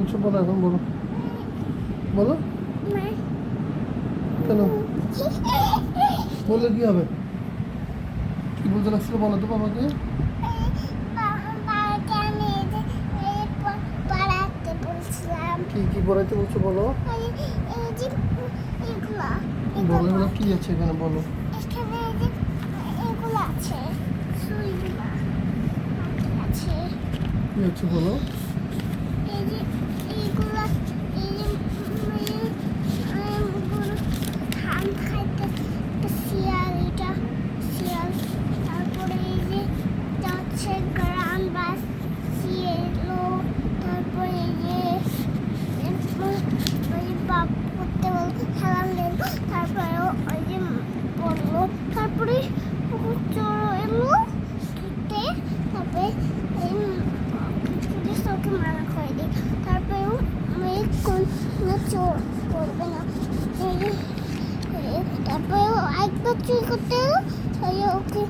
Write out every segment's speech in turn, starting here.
বলছো বলো, এখন বলো বলো। কেন বললে কি হবে? কি বলতে লাগছিল বলো তো বাবাকে। কি কি পড়াইতে বলছো বলো। বলো এগুলো কি আছে এখানে বলো। কি আছে বলো। তারপরে এই যে যাচ্ছে গ্রাম বাস এলো, তারপরে এই যে ওই বাপ করতে বলতে খেলাম দিল, তারপরে ওই যে বললো, তারপরে চোর এলো ধরতে, তারপরে এই পুলিশ ওকে মানা করে দিই, তারপরে মেয়ে কোন চোর করবে না। তারপরে একবার চুরি করতে এলো, ওকে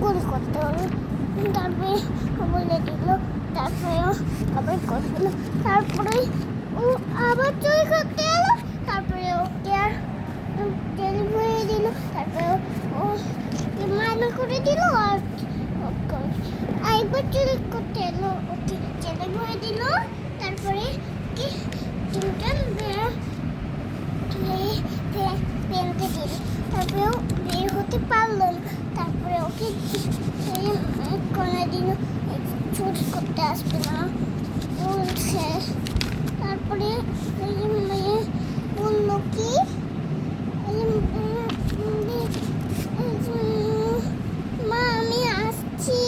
গুলি করতে হলো, তারপরে বলে দিল, তারপরে আবার করবে না, তারপরে ও আবার চুরি করতে এলো, তারপরে ওকে আর জেলে ভরে দিল, তারপরে ও মানা করে দিল, আর একবার চুরি করতে এলো ওকে জেলে ভরে দিল, তারপরে কি তিনজন বেরোতে দিল, তারপরেও বের হতে পারলো না, তারপরে ওকে কোনোদিনও চুরি করতে আসবে না বলছে। তারপরে মেয়ে বললো কি মা আমি আসছি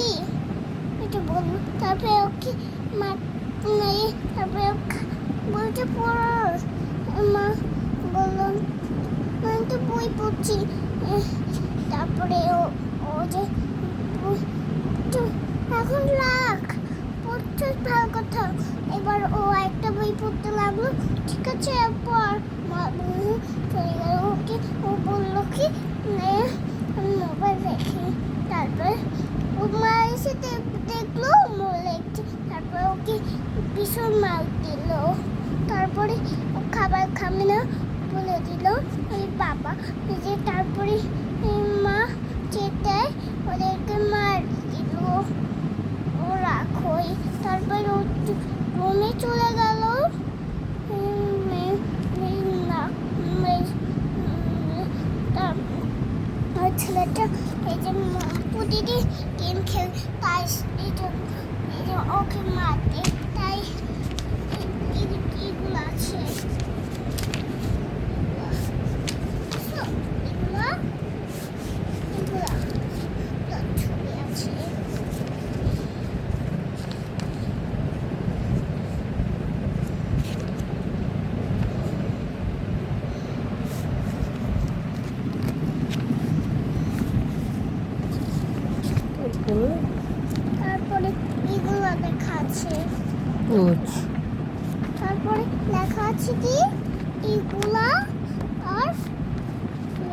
এটা বললো, তারপরে ওকে মা মেয়ে তারপরে বলছে পড়, মা বললো আমি তো বই পড়ছি, তারপরে ও যে এখন রাখ পড়ছে ভালো কথা, এবার ও একটা বই পড়তে লাগলো, ঠিক আছে পর মা চলে গেল, ওকে ও বললো কি মোবাইল দেখি, তারপর ও মা এসে দেখলো মোবাইল দেখছে, তারপর ওকে ভীষণ মার দিল, তারপরে ও খাবার খাবে না বলে দিল ওই বাবা, যে তারপরে মা চেতে ওদেরকে মার দিল, ও রাখোই, তারপরে ও রুমে চলে গেল, ছেলেটা এই যে প্রতিদিন গেম খেল, তাই এই যে ওকে মারতে, তাই এগুলো আছে, ছবি আছে। তারপরে এগুলো লেখা আছে, তারপরে লেখা আছে কি এগুলা, আর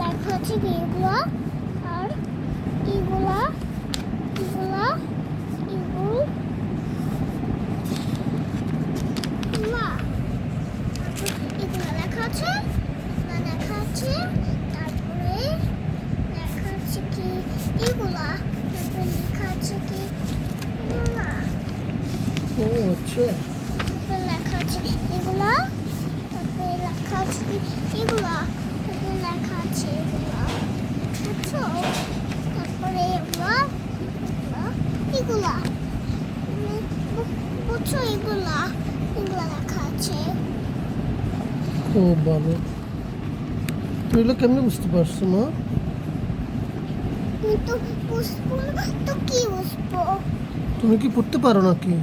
লেখা আছে কি এগুলা, আর এগুলা এগুলা এগুলা এগুলা লেখা আছে, লেখা আছে, তারপরে লেখা আছে কি এগুলা, তারপরে লেখা আছে কি এগুলা, তারপরে লেখা আছে এগুলা, তারপরে লেখা আছে কি এগুলা, তারপরে লেখা আছে এগুলা, বুঝছো, তারপরে এগুলা এগুলা বুঝছো, এগুলা এগুলা লেখা আছে। খুব ভালো। তুই এগুলো কেমনে বুঝতে পারছো মা? তো বুঝবো না তো কি বুঝবো? তুমি কি পড়তে পারো নাকি?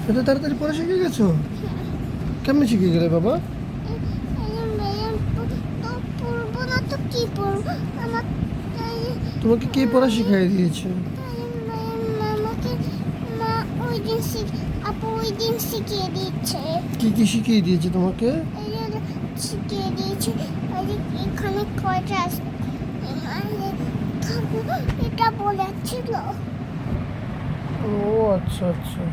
এত তাড়াতাড়ি পড়া শিখে গেছো? কেমনে শিখে গেলে বাবা? তোমাকে কে পড়া শিখাই দিয়েছে? আপু ওই দিন শিখিয়ে দিচ্ছে। কি কি শিখিয়ে দিয়েছে তোমাকে? শিখিয়ে দিয়েছে এখানে কয়টা বলেছিল। ও আচ্ছা আচ্ছা।